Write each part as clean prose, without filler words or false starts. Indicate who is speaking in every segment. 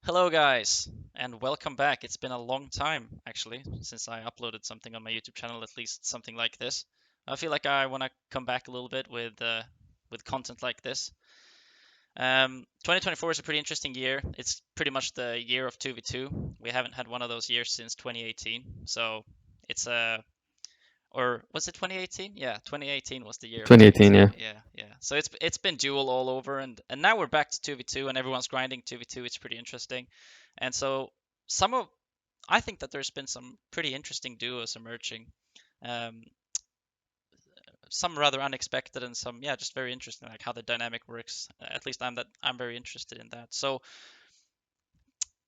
Speaker 1: Hello, guys, and welcome back. It's been a long time, actually, since I uploaded something on my YouTube channel, at least something like this. I feel like I want to come back a little bit with content like this. 2024 is a pretty interesting year. It's pretty much the year of 2v2. We haven't had one of those years since 2018, so it's a or was it 2018? Yeah, 2018 was the year of
Speaker 2: 2018,
Speaker 1: 2v2.
Speaker 2: yeah.
Speaker 1: Yeah. So it's been dual all over, and now we're back to 2v2, and everyone's grinding 2v2. It's pretty interesting, and so some of I think that there's been some pretty interesting duos emerging. Um, some rather unexpected, and some just very interesting, like how the dynamic works. At least I'm very interested in that. So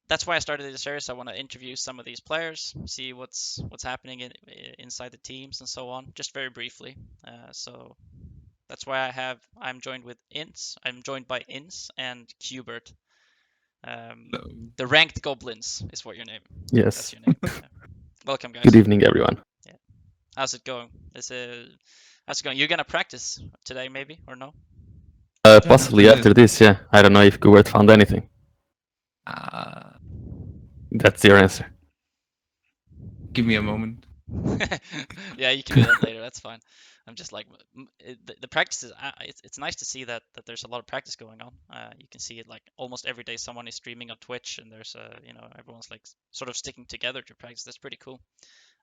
Speaker 1: that's why I started this series. I want to interview some of these players, see what's happening inside the teams and so on, just very briefly. So that's why I'm joined with Ints. I'm joined by Ints and cubertt.
Speaker 2: Hello.
Speaker 1: The ranked goblins is what your name. That's
Speaker 2: Yes.
Speaker 1: your name. Yeah. Welcome,
Speaker 2: Good
Speaker 1: guys.
Speaker 2: evening, everyone.
Speaker 1: Yeah. How's it going? How's it going? You're gonna practice today, maybe or no?
Speaker 2: Possibly after this, yeah. I don't know if Kuwait found anything. That's your answer.
Speaker 3: Give me a moment.
Speaker 1: Yeah, you can do that later. That's fine. I'm just like the practice is. It's nice to see that there's a lot of practice going on. You can see it like almost every day. Someone is streaming on Twitch, and there's everyone's like sort of sticking together to practice. That's pretty cool.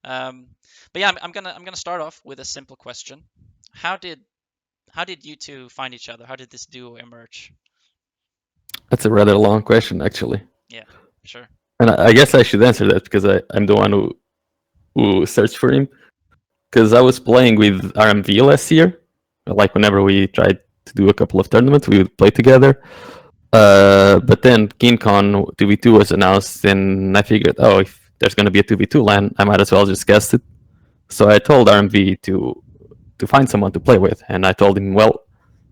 Speaker 1: But yeah, I'm gonna start off with a simple question. How did you two find each other? How did this duo emerge?
Speaker 2: That's a rather long question, actually.
Speaker 1: Yeah, sure.
Speaker 2: And I guess I should answer that because I'm the one who searched for him. Because I was playing with RMV last year. Like, whenever we tried to do a couple of tournaments, we would play together. But then KeenCon 2v2 was announced, and I figured, oh, if there's going to be a 2v2 LAN, I might as well just guess it. So I told RMV to find someone to play with, and I told him, well,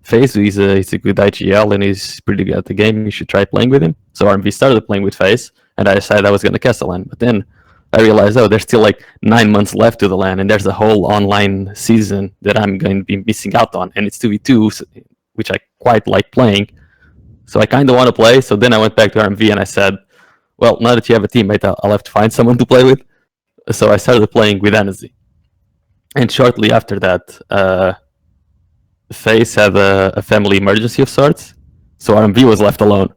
Speaker 2: FaZe he's a good IGL and he's pretty good at the game. You should try playing with him. So RMV started playing with FaZe, and I decided I was going to cast a LAN. But then I realized, oh, there's still like 9 months left to the LAN, and there's a whole online season that I'm going to be missing out on, and it's 2v2, which I quite like playing. So I kind of want to play. So then I went back to RMV and I said, well, now that you have a teammate, I'll have to find someone to play with. So I started playing with Energy. And shortly after that, FaZe had a family emergency of sorts, so RMV was left alone.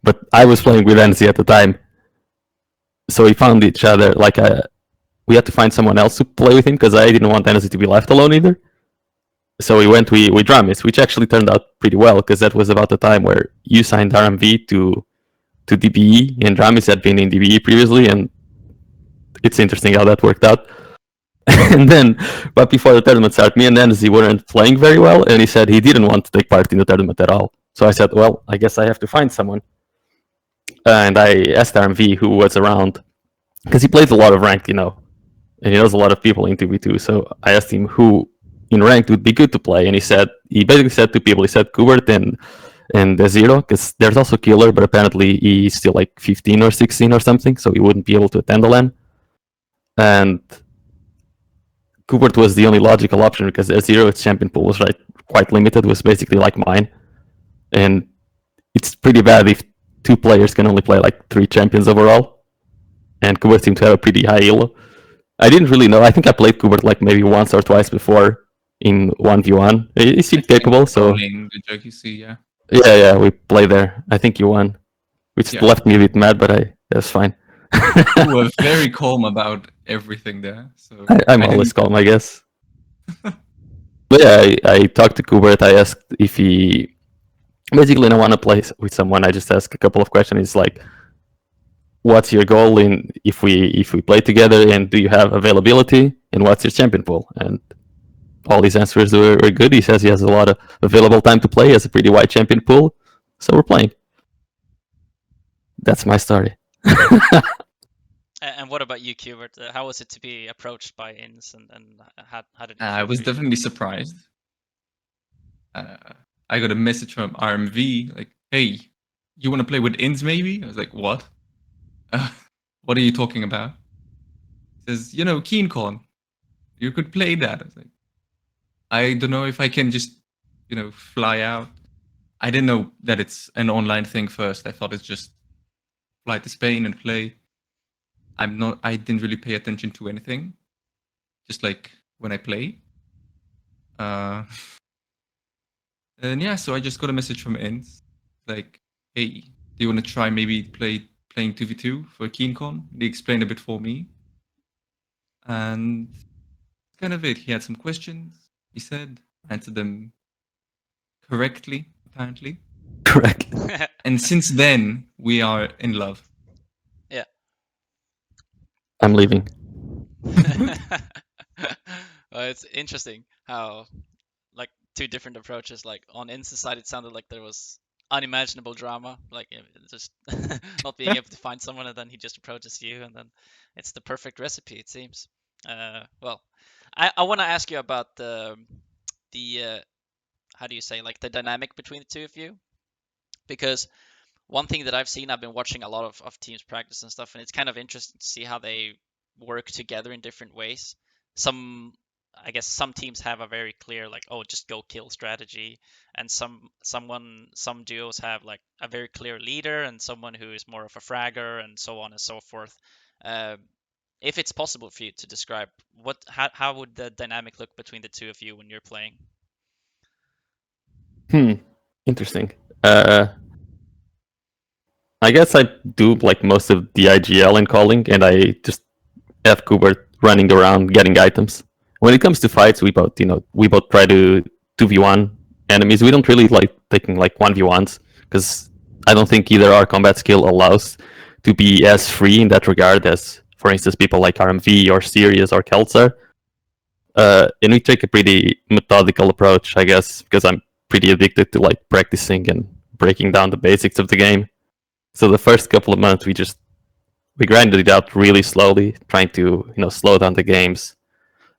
Speaker 2: But I was playing with Enzi at the time, so we found each other. Like, we had to find someone else to play with him because I didn't want Enzi to be left alone either. So we Dramis, which actually turned out pretty well because that was about the time where you signed RMV to DBE, and Dramis had been in DBE previously, and it's interesting how that worked out. And then, but before the tournament started, me and Enzi weren't playing very well, and he said he didn't want to take part in the tournament at all. So I said, well, I guess I have to find someone. And I asked RMV who was around, because he plays a lot of ranked, and he knows a lot of people in 2v2. So I asked him who in ranked would be good to play, and he basically said two people. He said cubertt and Zero, because there's also Killer, but apparently he's still like 15 or 16 or something, so he wouldn't be able to attend the LAN. And cubertt was the only logical option because Zero, its champion pool was quite limited, was basically like mine. And it's pretty bad if two players can only play like 3 champions overall. And cubertt seemed to have a pretty high elo. I didn't really know. I think I played cubertt like maybe once or twice before in 1v1. He seemed capable, so.
Speaker 3: The JQC, yeah.
Speaker 2: Yeah, we played there. I think you won, which left me a bit mad, but that's fine.
Speaker 3: You were very calm about everything there. So
Speaker 2: I'm always calm, I guess. But yeah, I talked to cubertt. I asked if he basically, when I want to play with someone, I just ask a couple of questions. It's like, what's your goal in if we play together, and do you have availability, and what's your champion pool? And all his answers were good. He says he has a lot of available time to play, he has a pretty wide champion pool, so we're playing. That's my story.
Speaker 1: And what about you, cubertt? How was it to be approached by Ins, and how did it
Speaker 3: I was definitely surprised. I got a message from RMV like, hey, you want to play with Ins maybe? I was like, what? What are you talking about? He says, KeenCon. You could play that. I was like, I don't know if I can just, fly out. I didn't know that it's an online thing first. I thought it's just fly to Spain and play. I didn't really pay attention to anything, just like when I play. And yeah, so I just got a message from Ins, like, hey, do you want to try maybe playing 2v2 for KeenCon? He explained a bit for me. And that's kind of it. He had some questions, he said, answered them correctly, apparently.
Speaker 2: Correct.
Speaker 3: And since then, we are in love.
Speaker 1: Yeah.
Speaker 2: I'm leaving.
Speaker 1: Well, it's interesting how like two different approaches. Like on Insta side, it sounded like there was unimaginable drama, like just not being able to find someone, and then he just approaches you, and then it's the perfect recipe, it seems. Well, I want to ask you about the how do you say, like the dynamic between the two of you, because one thing that I've seen, I've been watching a lot of teams practice and stuff, and it's kind of interesting to see how they work together in different ways. Some, I guess some teams have a very clear like, oh, just go kill strategy, and some duos have like a very clear leader and someone who is more of a fragger and so on and so forth. Uh, if it's possible for you to describe how would the dynamic look between the two of you when you're playing?
Speaker 2: Interesting. I guess I do like most of the IGL and calling, and I just have cubertt running around getting items. When it comes to fights, we both try to 2v1 enemies. We don't really like taking like 1v1s because I don't think either our combat skill allows to be as free in that regard as, for instance, people like RMV or Sirius or Keltzer. And we take a pretty methodical approach, I guess, because I'm pretty addicted to like practicing and breaking down the basics of the game. So the first couple of months, we grinded it out really slowly, trying to slow down the games,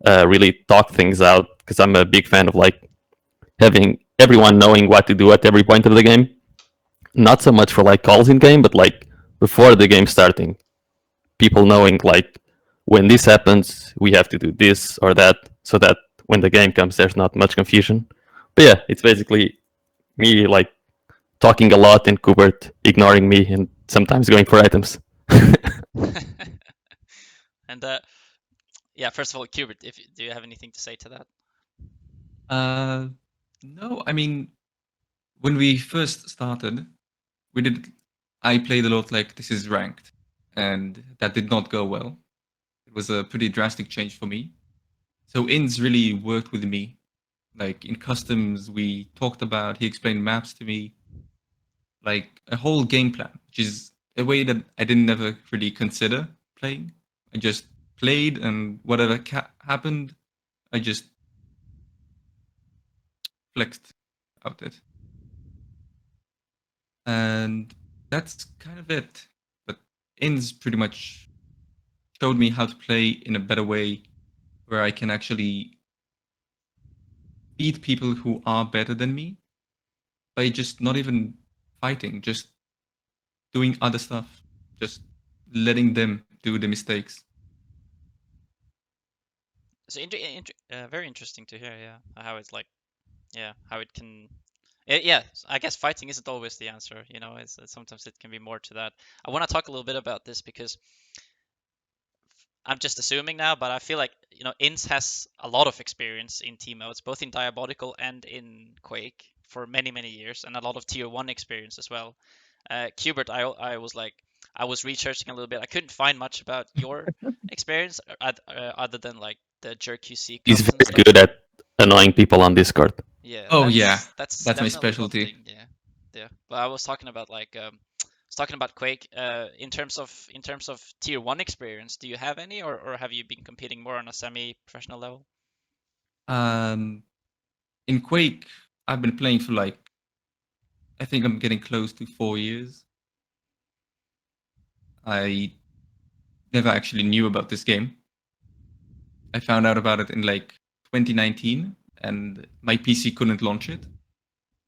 Speaker 2: really talk things out. Because I'm a big fan of like having everyone knowing what to do at every point of the game. Not so much for like calls in game, but like before the game starting, people knowing like when this happens, we have to do this or that, so that when the game comes, there's not much confusion. But yeah, it's basically me like talking a lot and cubertt ignoring me and sometimes going for items.
Speaker 1: And yeah, first of all, cubertt, if do you have anything to say to that?
Speaker 3: No, I mean, when we first started, I played a lot like this is ranked, and that did not go well. It was a pretty drastic change for me. So Ins really worked with me. Like in customs, we talked about, he explained maps to me, like a whole game plan, which is a way that I didn't never really consider playing. I just played, and whatever happened, I just flexed out it. And that's kind of it. But Ins pretty much showed me how to play in a better way, where I can actually beat people who are better than me by just not even fighting, just doing other stuff, just letting them do the mistakes.
Speaker 1: So very interesting to hear, yeah, how it's like, yeah, how it can. Yeah, I guess fighting isn't always the answer, you know. Sometimes it can be more to that. I want to talk a little bit about this because I'm just assuming now, but I feel like, you know, Ins has a lot of experience in team modes, both in Diabolical and in Quake for many, many years, and a lot of tier 1 experience as well. cubertt, I was researching a little bit. I couldn't find much about your experience other than like the jerk QC
Speaker 2: He's
Speaker 1: cups and
Speaker 2: very
Speaker 1: stuff.
Speaker 2: good at annoying people on Discord.
Speaker 1: Yeah,
Speaker 3: Oh yeah,
Speaker 1: that's
Speaker 3: that's my
Speaker 1: definitely one
Speaker 3: specialty.
Speaker 1: thing. Yeah, yeah. But I was talking about like I was talking about Quake. In terms of tier 1 experience, do you have any, or have you been competing more on a semi-professional level?
Speaker 3: In Quake, I've been playing for like, I think I'm getting close to 4 years. I never actually knew about this game. I found out about it in like 2019, and my PC couldn't launch it.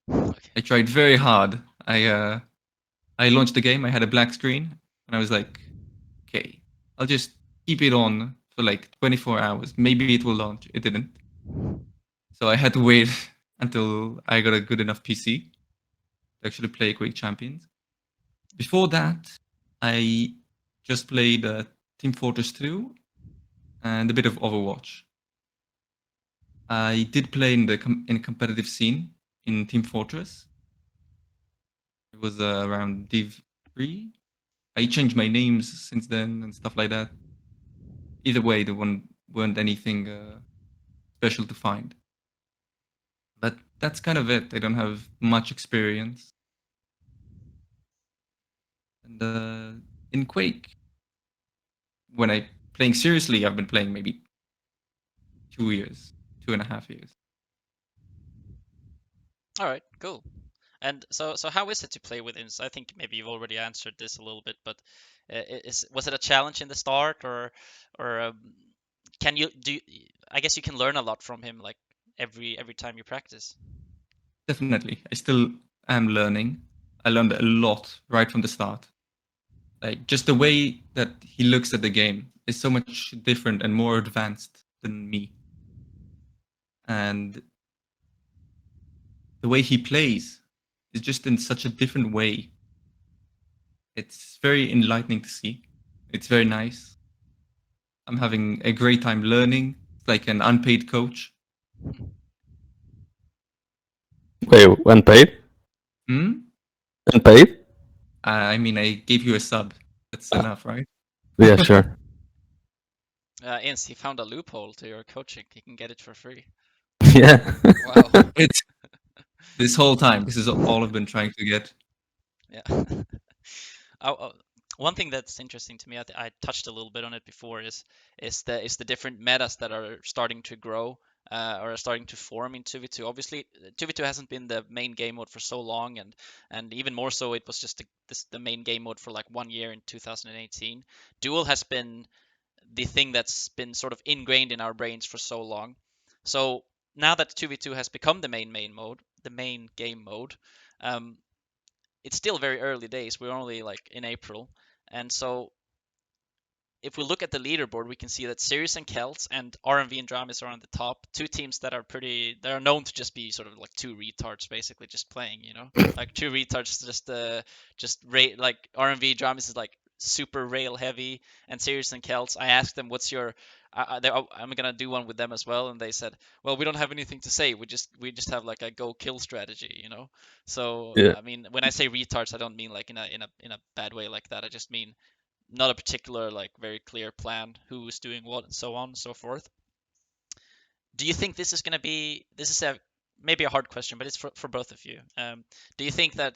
Speaker 1: Okay.
Speaker 3: I tried very hard. I launched the game. I had a black screen, and I was like, okay, I'll just keep it on for like 24 hours. Maybe it will launch. It didn't. So I had to wait until I got a good enough PC to actually play Quake Champions. Before that, I just played Team Fortress 2 and a bit of Overwatch. I did play in a competitive scene in Team Fortress. It was around Div 3. I changed my names since then and stuff like that. Either way, there weren't anything special to find. But that's kind of it. I don't have much experience. And in Quake, when I playing seriously, I've been playing maybe 2 years, 2.5 years.
Speaker 1: All right, cool. And so how is it to play with ins? I think maybe you've already answered this a little bit, but was it a challenge in the start, or can you do? I guess you can learn a lot from him, like every time you practice.
Speaker 3: Definitely, I still am learning. I learned a lot right from the start. Like just the way that he looks at the game is so much different and more advanced than me. And the way he plays is just in such a different way. It's very enlightening to see. It's very nice. I'm having a great time learning. It's like an unpaid coach.
Speaker 2: Wait, unpaid?
Speaker 3: Hmm?
Speaker 2: Unpaid?
Speaker 3: I mean, I gave you a sub. That's enough, right?
Speaker 2: Yeah, sure.
Speaker 1: Ins, he found a loophole to your coaching. He can get it for free.
Speaker 2: Yeah.
Speaker 1: Wow.
Speaker 3: It's this whole time. This is all I've been trying to get.
Speaker 1: Yeah. Oh, one thing that's interesting to me, I touched a little bit on it before, is the different metas that are starting to grow or are starting to form in 2v2. Obviously, 2v2 hasn't been the main game mode for so long, and even more so, it was just the main game mode for like 1 year in 2018. Duel has been the thing that's been sort of ingrained in our brains for so long. So now that 2v2 has become the main mode, the main game mode, um, it's still very early days. We're only like in April, and so if we look at the leaderboard, we can see that Sirius and Celts and RMV and Dramis are on the top. Two teams that are known to just be sort of like two retards, basically just playing, like two retards, like RMV Dramis is like super rail heavy, and Sirius and Celts. I asked them, "What's your?" I'm gonna do one with them as well, and they said, "Well, we don't have anything to say. We just have like a go kill strategy." So
Speaker 2: Yeah.
Speaker 1: I mean, when I say retards, I don't mean like in a bad way like that. I just mean not a particular like very clear plan who is doing what and so on and so forth. Do you think this is going to be this is a maybe a hard question, but it's for both of you. Do you think that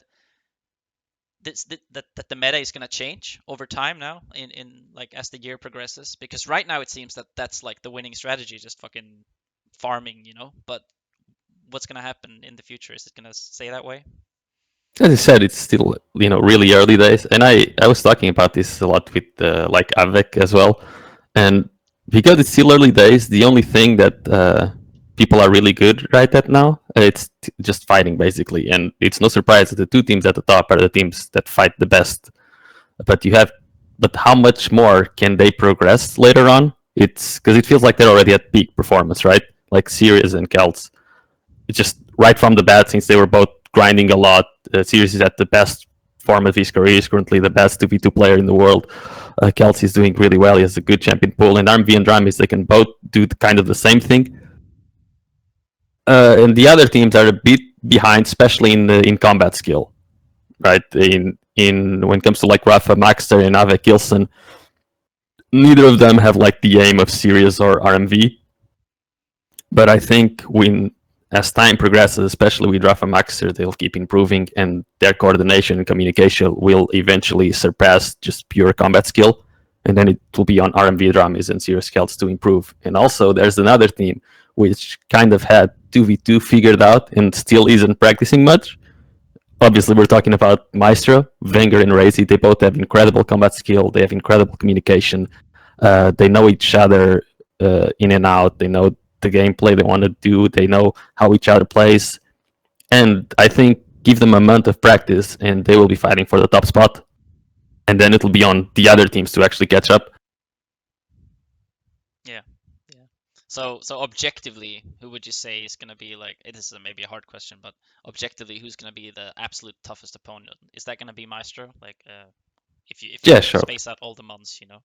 Speaker 1: that the meta is going to change over time now in like as the year progresses? Because right now it seems that that's like the winning strategy, just fucking farming. But what's going to happen in the future? Is it going to stay that way?
Speaker 2: As I said, it's still really early days, and I was talking about this a lot with like Avec as well, and because it's still early days, the only thing that people are really good right at now, it's just fighting basically, and it's no surprise that the two teams at the top are the teams that fight the best. But but how much more can they progress later on? It's because it feels like they're already at peak performance, right? Like Sirius and Celts, just right from the bat, since they were both grinding a lot. Sirius is at the best form of his career. He's currently the best 2v2 player in the world. Kelsey is doing really well. He has a good champion pool. And RMV and Dramis, they can both do kind of the same thing. And the other teams are a bit behind, especially in combat skill, right? In when it comes to like Rafa Maxter and Ave Kilson, neither of them have like the aim of Sirius or RMV. But I think as time progresses, especially with Rafa Maxter, they'll keep improving, and their coordination and communication will eventually surpass just pure combat skill. And then it will be on RMV Dramis and Sirius Celts to improve. And also, there's another team which kind of had 2v2 figured out and still isn't practicing much. Obviously, we're talking about Maestro, Wenger, and Razy. They both have incredible combat skill. They have incredible communication. They know each other in and out. They know the gameplay they want to do. They know how each other plays. And I think give them a month of practice and they will be fighting for the top spot. And then it'll be on the other teams to actually catch up.
Speaker 1: Yeah. Yeah. So objectively, who would you say is going to be like, this is maybe a hard question, but objectively, who's going to be the absolute toughest opponent? Is that going to be Maestro? Like, if you
Speaker 2: Yeah, sure.
Speaker 1: space out all the months, you know.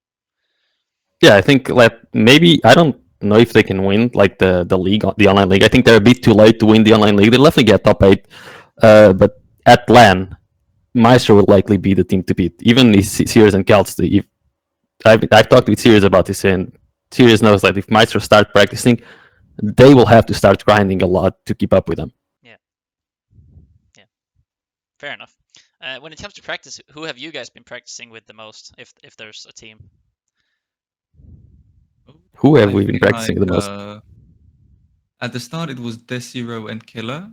Speaker 2: Yeah, I think like maybe I don't know if they can win like the league, the online league. I think they're a bit too late to win the online league. They'll definitely get top 8, but at LAN, Maestro will likely be the team to beat. Even if Sirius and Celts, if I've talked with Sirius about this, and Sirius knows that if Maestro start practicing, they will have to start grinding a lot to keep up with them.
Speaker 1: Yeah. Fair enough. When it comes to practice, who have you guys been practicing with the most, if there's a team?
Speaker 2: Who have
Speaker 3: I
Speaker 2: we been
Speaker 3: feel
Speaker 2: practicing the most?
Speaker 3: At the start, it was Desiro and Killer.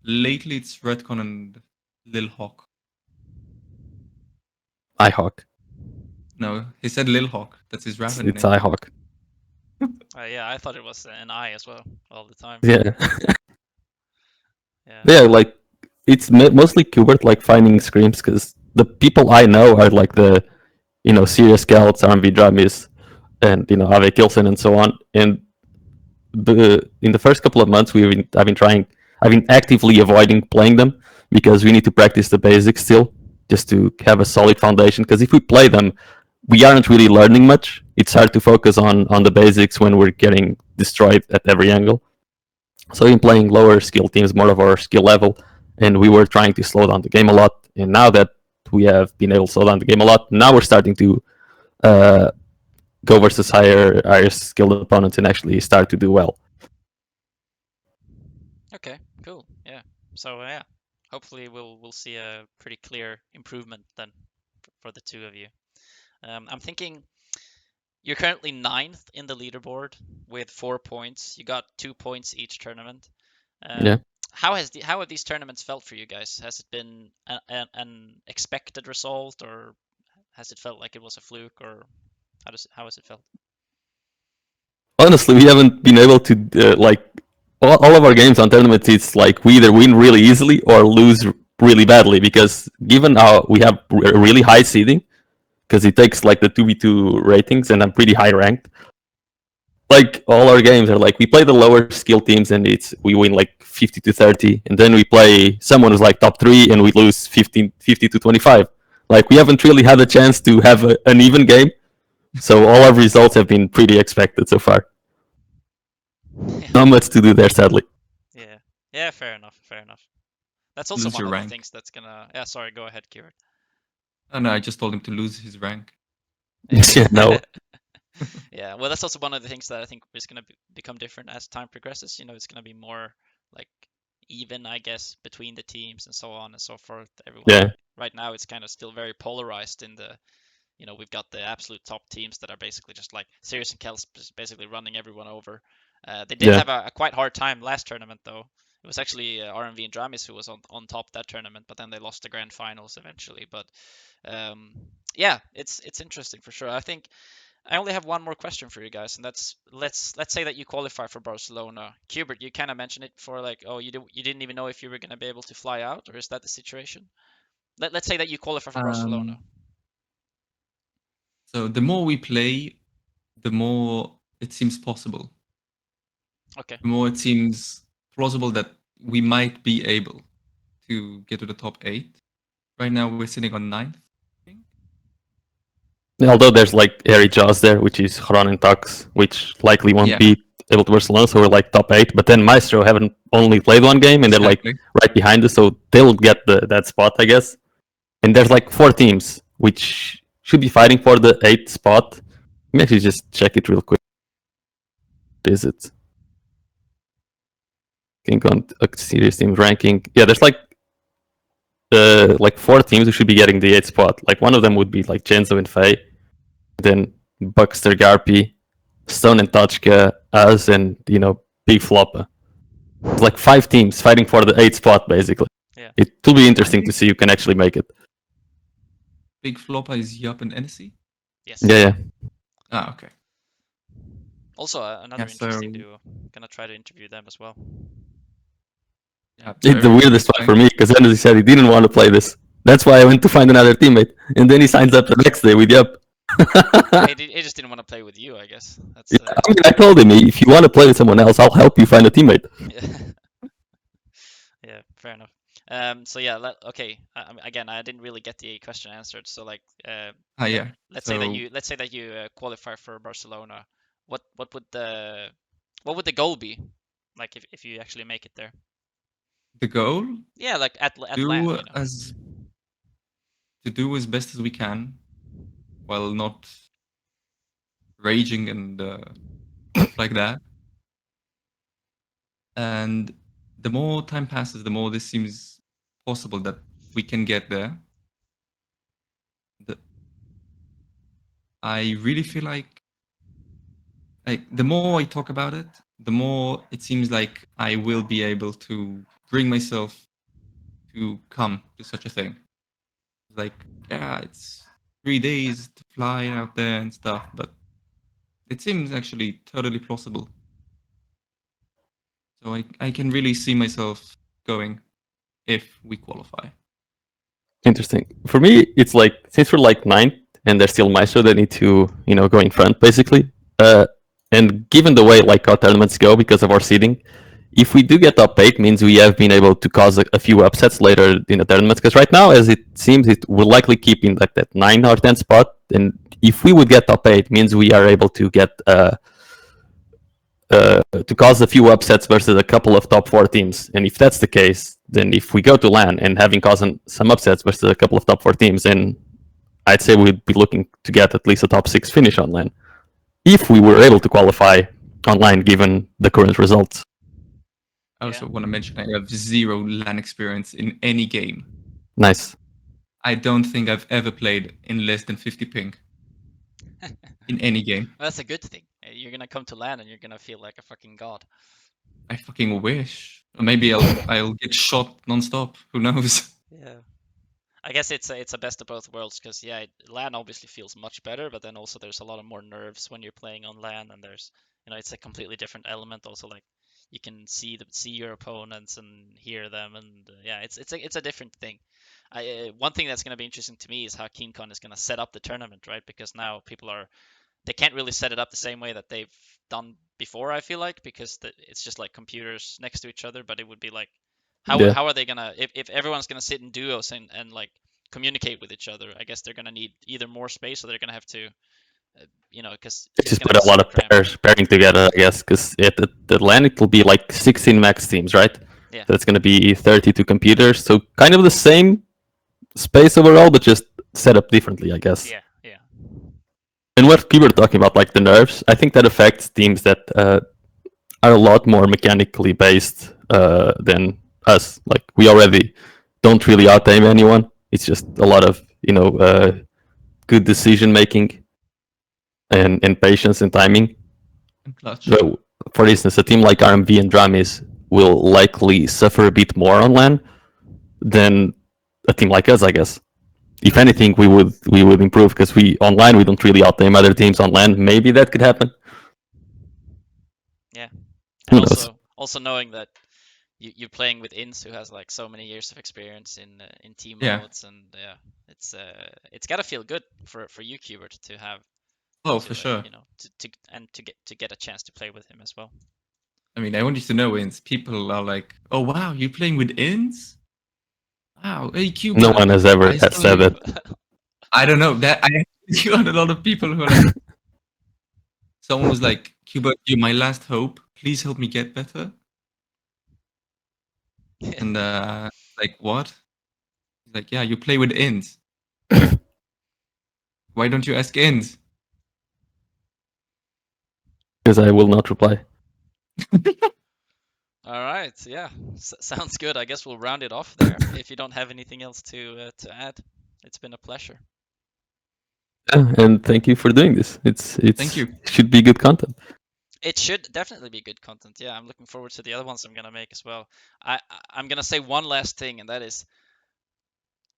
Speaker 3: Lately, it's Redcon and Lil Hawk.
Speaker 2: iHawk.
Speaker 3: No, he said Lil Hawk. That's his rapper name.
Speaker 2: It's iHawk.
Speaker 1: Yeah, I thought it was an I as well all the time.
Speaker 2: Yeah.
Speaker 1: Yeah.
Speaker 2: Yeah, like it's mostly cubertt, like finding screams, because the people I know are like the, Serious Scouts, RMV Drummies, and Ave Kilson and so on. And in the first couple of months, I've been actively avoiding playing them because we need to practice the basics still, just to have a solid foundation. Because if we play them, we aren't really learning much. It's hard to focus on the basics when we're getting destroyed at every angle. So in playing lower skill teams, more of our skill level, and we were trying to slow down the game a lot. And now that we have been able to slow down the game a lot, now we're starting to go versus higher skilled opponents and actually start to do well.
Speaker 1: Okay, cool. Yeah. So yeah, hopefully we'll see a pretty clear improvement then for the two of you. I'm thinking you're currently 9th in the leaderboard with 4 points. You got 2 points each tournament.
Speaker 2: Yeah.
Speaker 1: How have these tournaments felt for you guys? Has it been an expected result, or has it felt like it was a fluke, or how has it felt?
Speaker 2: Honestly, we haven't been able to like all of our games on tournaments. It's like we either win really easily or lose really badly, because given how we have a really high seeding, because it takes like the 2v2 ratings, and I'm pretty high ranked. Like all our games are like we play the lower skill teams and we win like 50 to 30, and then we play someone who's like top 3 and we lose 50 to 25. Like we haven't really had a chance to have an even game, so all our results have been pretty expected so far. Not much to do there, sadly.
Speaker 1: Yeah, fair enough. That's also
Speaker 3: Lose
Speaker 1: one
Speaker 3: your
Speaker 1: of the
Speaker 3: rank.
Speaker 1: things that's gonna. Yeah, sorry, go ahead, cubertt.
Speaker 3: Oh no, I just told him to lose his rank.
Speaker 2: Yeah, no.
Speaker 1: Yeah, well, that's also one of the things that I think is going to become different as time progresses. It's going to be more like even, I guess, between the teams and so on and so forth. Everyone.
Speaker 2: Yeah.
Speaker 1: Right now, it's kind of still very polarized in the, we've got the absolute top teams that are basically just like Sirius and Kels basically running everyone over. They did have a quite hard time last tournament, though. It was actually RMV and Dramis who was on top that tournament, but then they lost the grand finals eventually. But yeah, it's interesting for sure. I think I only have one more question for you guys, and that's let's say that you qualify for Barcelona. cubertt, you kind of mentioned it before, like, oh, you didn't even know if you were going to be able to fly out, or is that the situation? Let's say that you qualify for Barcelona.
Speaker 3: So the more we play, the more it seems possible.
Speaker 1: Okay.
Speaker 3: The more it seems plausible that we might be able to get to the top 8. Right now we're sitting on 9th.
Speaker 2: Although there's like Airy Jaws there, which is Hron and Tux, which likely won't be able to Barcelona, so we're like top 8. But then Maestro haven't only played one game, and they're like right behind us, so they'll get that spot, I guess. And there's like 4 teams which should be fighting for the 8th spot. Let me actually just check it real quick. What is it? KeenCon Serious Teams ranking. Yeah, there's like 4 teams who should be getting the 8th spot. Like one of them would be like Genzo and Faye. Then Buckster, Garpy, Stone and Tochka, us, and Big Floppa. It's like 5 teams fighting for the 8th spot, basically.
Speaker 1: Yeah.
Speaker 2: It will be interesting to see who can actually make it.
Speaker 3: Big Floppa is Yup and NSC?
Speaker 1: Yes.
Speaker 2: Yeah.
Speaker 3: Ah, okay.
Speaker 1: Also, another interesting duo. Gonna try to interview them as well.
Speaker 3: Yeah,
Speaker 2: it's the weirdest one for me, because then he said he didn't want to play this. That's why I went to find another teammate, and then he signs up the next day with Yup.
Speaker 1: He just didn't want to play with you, I guess. That's,
Speaker 2: I told him, if you want to play with someone else, I'll help you find a teammate.
Speaker 1: Yeah, fair enough. So yeah, okay. Again, I didn't really get the question answered. So like,
Speaker 3: Yeah. So
Speaker 1: let's say that you qualify for Barcelona. What would the goal be? Like if you actually make it there?
Speaker 3: the goal,
Speaker 1: Yeah, like at LAN,
Speaker 3: do
Speaker 1: you know.
Speaker 3: as to do as best as we can, while not raging and stuff like that. And the more time passes, the more this seems possible that we can get there. The, I really feel like the more I talk about it, the more it seems like I will be able to bring myself to come to such a thing. Like, yeah, it's 3 days to fly out there and stuff, but it seems actually totally plausible. So I can really see myself going if we qualify.
Speaker 2: Interesting. For me, it's like since we're like ninth and they're still Maestro, they need to go in front basically. And given the way like our tournaments go because of our seeding, if we do get top eight, means we have been able to cause a few upsets later in the tournaments. Because right now, as it seems, it will likely keep in like that 9 or 10 spot. And if we would get top eight, means we are able to get to cause a few upsets versus a couple of top four teams. And if that's the case, then if we go to LAN and having caused some upsets versus a couple of top four teams, then I'd say we'd be looking to get at least a top six finish on LAN. If we were able to qualify online given the current results.
Speaker 3: I also want to mention I have 0 LAN experience in any game.
Speaker 2: Nice.
Speaker 3: I don't think I've ever played in less than 50 ping in any game.
Speaker 1: Well, that's a good thing. You're gonna come to LAN and you're gonna feel like a fucking god.
Speaker 3: I fucking wish. Or maybe I'll get shot nonstop. Who knows?
Speaker 1: Yeah. I guess it's a best of both worlds because yeah, LAN obviously feels much better, but then also there's a lot of more nerves when you're playing on LAN, and there's it's a completely different element. Also, like you can see your opponents and hear them, and yeah, it's a different thing. One thing that's gonna be interesting to me is how KeenCon is gonna set up the tournament, right? Because now they can't really set it up the same way that they've done before. I feel like because it's just like computers next to each other, but it would be like how are they gonna if everyone's gonna sit in duos and like communicate with each other? I guess they're gonna need either more space or they're gonna have to, because it's
Speaker 2: just
Speaker 1: gonna
Speaker 2: put
Speaker 1: be
Speaker 2: a lot
Speaker 1: super
Speaker 2: of
Speaker 1: cramped.
Speaker 2: pairing together, I guess, because at the LAN it will be like 16 max teams, right?
Speaker 1: Yeah.
Speaker 2: So it's going to be 32 computers. So kind of the same space overall, but just set up differently, I guess.
Speaker 1: Yeah, yeah.
Speaker 2: And what you were talking about, like the nerves, I think that affects teams that are a lot more mechanically based than us. Like we already don't really out aim anyone. It's just a lot of good decision making and patience and timing.
Speaker 3: And clutch.
Speaker 2: So, for instance, a team like RMV and Dramis will likely suffer a bit more on LAN than a team like us, I guess. If anything, we would improve because we online we don't really out aim other teams on LAN. Maybe that could happen.
Speaker 1: Yeah.
Speaker 2: Who
Speaker 1: And
Speaker 2: knows?
Speaker 1: also knowing that you're playing with Inns who has like so many years of experience in team
Speaker 3: Yeah.
Speaker 1: modes, and yeah, it's gotta feel good for you, cubertt, to have
Speaker 3: For sure.
Speaker 1: to get a chance to play with him as well.
Speaker 3: I mean, I want you to know, Ins, people are like, "Oh wow, you're playing with Ins? Wow, hey cubertt."
Speaker 2: No one has ever
Speaker 3: I saw
Speaker 2: said
Speaker 3: you-
Speaker 2: that.
Speaker 3: I don't know that you got a lot of people who are like. Someone was like, "cubertt, you're my last hope. Please help me get better." And like, what? He's like, "Yeah, you play with Ins. Why don't you ask Ins?"
Speaker 2: Because I will not reply.
Speaker 1: All right, yeah, sounds good. I guess we'll round it off there if you don't have anything else to add. It's been a pleasure.
Speaker 2: Yeah, and thank you for doing this. It's
Speaker 3: Thank you.
Speaker 2: Should be good content.
Speaker 1: It should definitely be good content. Yeah, I'm looking forward to the other ones I'm gonna make as well. I'm gonna say one last thing, and that is,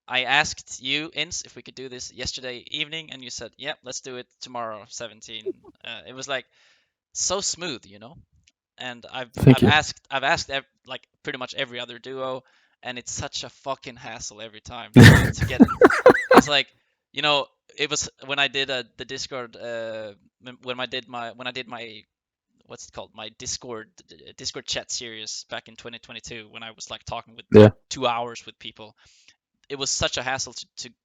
Speaker 1: I asked you, Inns, if we could do this yesterday evening, and you said, "Yep, let's do it tomorrow, 17." It was like so smooth, And
Speaker 2: Thank you.
Speaker 1: I've asked like pretty much every other duo, and it's such a fucking hassle every time to get. It's like it was when I did the Discord when I did my what's it called, my Discord chat series back in 2022 when I was like talking with
Speaker 2: Yeah.
Speaker 1: 2 hours with people. It was such a hassle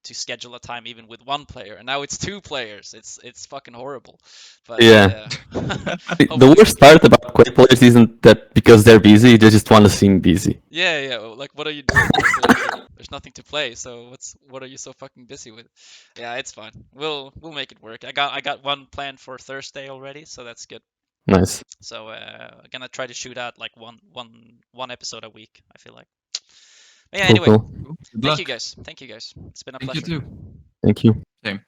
Speaker 1: to schedule a time even with one player, and now it's 2 players. It's fucking horrible. But
Speaker 2: Yeah. The
Speaker 1: hopefully
Speaker 2: worst part about Quake players isn't that because they're busy, they just want to seem busy.
Speaker 1: yeah, like what are you doing? There's nothing to play, so what are you so fucking busy with? Yeah, it's fine. We'll make it work. I got one planned for Thursday already, so that's good.
Speaker 2: Nice.
Speaker 1: So I'm gonna try to shoot out like one episode a week, I feel like. But yeah,
Speaker 2: Cool,
Speaker 1: anyway,
Speaker 2: cool.
Speaker 3: Cool. Good
Speaker 1: thank
Speaker 3: luck.
Speaker 1: you guys. Thank you guys. It's been a
Speaker 3: Thank you
Speaker 1: pleasure.
Speaker 3: too.
Speaker 2: Thank you.
Speaker 3: Same.